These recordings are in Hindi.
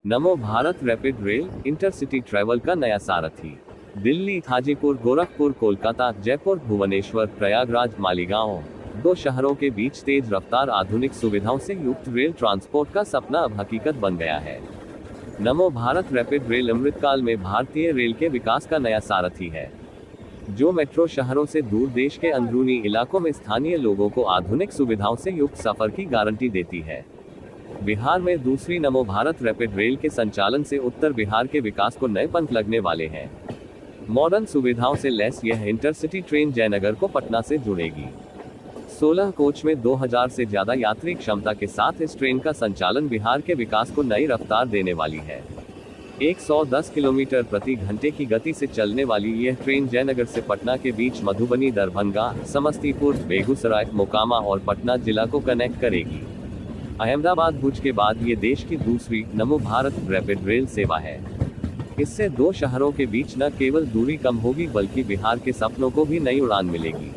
नमो Bharat rapid rail intercity travel का नया सारथी। दिल्ली, हाजीपुर, गोरखपुर, कोलकाता, जयपुर, भुवनेश्वर, प्रयागराज, मालीगांव, 2 शहरों के बीच तेज रफ्तार आधुनिक सुविधाओं से युक्त रेल ट्रांसपोर्ट का सपना अब हकीकत बन गया है। नमो भारत रैपिड रेल अमृतकाल में भारतीय रेल के विकास का नया सारथी है, जो मेट्रो शहरों से दूर देश के अंदरूनी इलाकों में स्थानीय लोगों को आधुनिक सुविधाओं से युक्त सफर की गारंटी देती है। बिहार में दूसरी नमो भारत रैपिड रेल के संचालन से उत्तर बिहार के विकास को नए पंख लगने वाले हैं। मॉडर्न सुविधाओं से लैस यह इंटरसिटी ट्रेन जयनगर को पटना से जुड़ेगी। 16 कोच में 2000 से ज्यादा यात्री क्षमता के साथ इस ट्रेन का संचालन बिहार के विकास को नई रफ्तार देने वाली है। 110 किलोमीटर प्रति घंटे की गति से चलने वाली यह ट्रेन जयनगर से पटना के बीच मधुबनी, दरभंगा, समस्तीपुर, बेगूसराय, मोकामा और पटना जिला को कनेक्ट करेगी। अहमदाबाद, भुज के बाद ये देश की दूसरी नमो भारत रैपिड रेल सेवा है। इससे 2 शहरों के बीच न केवल दूरी कम होगी बल्कि बिहार के सपनों को भी नई उड़ान मिलेगी।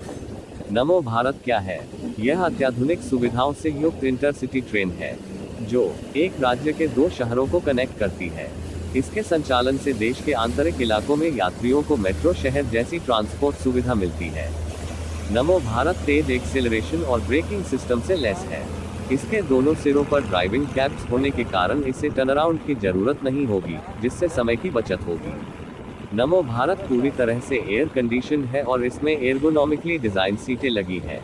नमो भारत क्या है? यह अत्याधुनिक सुविधाओं से युक्त इंटरसिटी ट्रेन है, जो एक राज्य के 2 शहरों को कनेक्ट करती है। इसके संचालन से देश के आंतरिक इलाकों में यात्रियों को मेट्रो शहर जैसी ट्रांसपोर्ट सुविधा मिलती है। नमो भारत तेज एक्सेलरेशन और ब्रेकिंग सिस्टम से लैस है। इसके दोनों सिरों पर ड्राइविंग कैप्स होने के कारण इसे टर्नअराउंड की जरूरत नहीं होगी, जिससे समय की बचत होगी। नमो भारत पूरी तरह से एयर कंडीशन है और इसमें एर्गोनॉमिकली डिजाइन सीटें लगी हैं।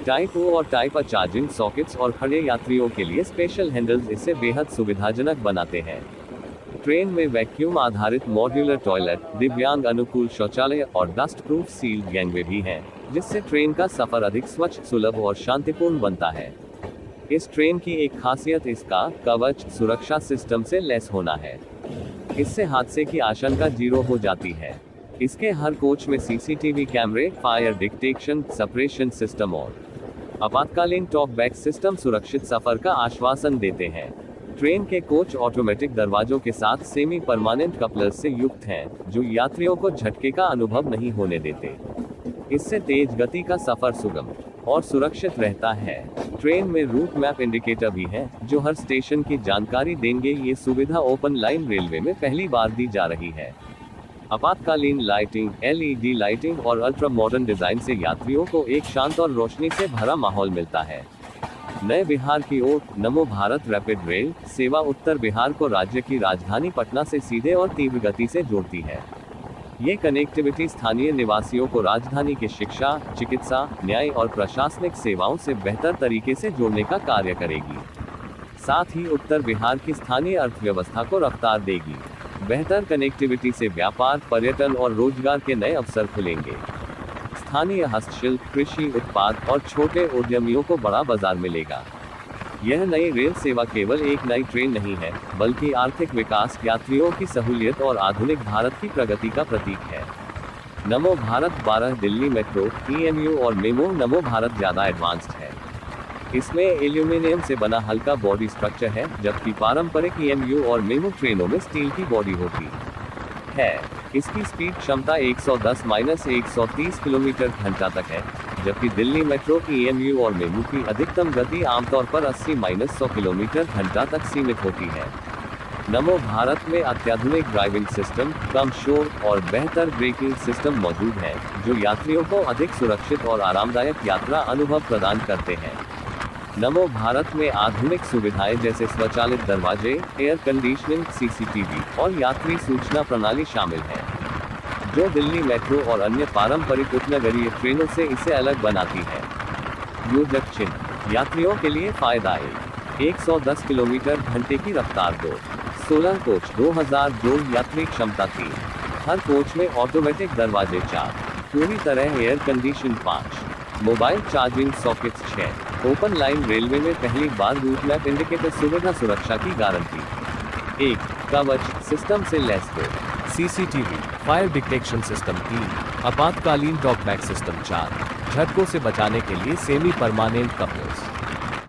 टाइप ओ और टाइप अ चार्जिंग सॉकेट्स और खड़े यात्रियों के लिए स्पेशल हैंडल्स इसे बेहद सुविधाजनक बनाते हैं। ट्रेन में वैक्यूम आधारित मॉड्यूलर टॉयलेट, दिव्यांग अनुकूल शौचालय और डस्ट प्रूफ सील्ड गैंगवे भी हैं, जिससे ट्रेन का सफर अधिक स्वच्छ, सुलभ और शांतिपूर्ण बनता है। इस ट्रेन की एक खासियत इसका कवच सुरक्षा सिस्टम से लैस होना है। इससे हादसे की आशंका 0 हो जाती है। इसके हर कोच में सीसीटीवी कैमरे, फायर डिटेक्शन, सेपरेशन सिस्टम और आपातकालीन टॉक बैक सिस्टम सुरक्षित सफर का आश्वासन देते हैं। ट्रेन के कोच ऑटोमेटिक दरवाजों के साथ सेमी परमानेंट कपलर्स से युक्त हैं, जो यात्रियों को झटके का अनुभव नहीं होने देते। इससे तेज गति का सफर सुगम और सुरक्षित रहता है। ट्रेन में रूट मैप इंडिकेटर भी है, जो हर स्टेशन की जानकारी देंगे। ये सुविधा ओपन लाइन रेलवे में पहली बार दी जा रही है। आपातकालीन लाइटिंग, एलईडी लाइटिंग और अल्ट्रा मॉडर्न डिजाइन से यात्रियों को एक शांत और रोशनी से भरा माहौल मिलता है। नए बिहार की ओर नमो भारत रैपिड रेल सेवा उत्तर बिहार को राज्य की राजधानी पटना से सीधे और तीव्र गति से जोड़ती है। ये कनेक्टिविटी स्थानीय निवासियों को राजधानी के शिक्षा, चिकित्सा, न्याय और प्रशासनिक सेवाओं से बेहतर तरीके से जोड़ने का कार्य करेगी। साथ ही उत्तर बिहार की स्थानीय अर्थव्यवस्था को रफ्तार देगी। बेहतर कनेक्टिविटी से व्यापार, पर्यटन और रोजगार के नए अवसर खुलेंगे। स्थानीय हस्तशिल्प, कृषि उत्पाद और छोटे उद्यमियों को बड़ा बाजार मिलेगा। यह नई रेल सेवा केवल एक नई ट्रेन नहीं है, बल्कि आर्थिक विकास, यात्रियों की सहूलियत और आधुनिक भारत की प्रगति का प्रतीक है। नमो भारत 12 दिल्ली मेट्रो, ईएमयू और मेमो नमो भारत ज्यादा एडवांस्ड है। इसमें एल्यूमिनियम से बना हल्का बॉडी स्ट्रक्चर है, जबकि पारंपरिक ईएमयू और मेमो ट्रेनों में स्टील की बॉडी होती है। इसकी स्पीड क्षमता 110-130 किलोमीटर घंटा तक है, जबकि दिल्ली मेट्रो की ईएमयू और मेमू की अधिकतम गति आमतौर पर 80-100 किलोमीटर घंटा तक सीमित होती है। नमो भारत में अत्याधुनिक ड्राइविंग सिस्टम, कम शोर और बेहतर ब्रेकिंग सिस्टम मौजूद है, जो यात्रियों को अधिक सुरक्षित और आरामदायक यात्रा अनुभव प्रदान करते हैं। नमो भारत में आधुनिक सुविधाएं जैसे स्वचालित दरवाजे, एयर कंडीशनिंग, सीसीटीवी और यात्री सूचना प्रणाली शामिल हैं, जो दिल्ली मेट्रो और अन्य पारंपरिक उपनगरीय ट्रेनों से इसे अलग बनाती है। योजक चिन्ह यात्रियों के लिए फायदाएं: 110 किलोमीटर घंटे की रफ्तार 2, 16 कोच 2000 जोड़ यात्री क्षमता 3, हर कोच में ऑटोमेटिक दरवाजे 4, पूरी तरह air condition 5, mobile charging sockets 6, open line railway में पहली बार रूट मैप इंडिकेटर सुविधा, सुरक्षा की गारंटी 1, कवच सिस्टम से lace 2, CCTV, fire detection system 3, आपातकालीन टॉक बैक सिस्टम 4, झटकों से बचाने के लिए सेमी परमानेंट कपलर्स।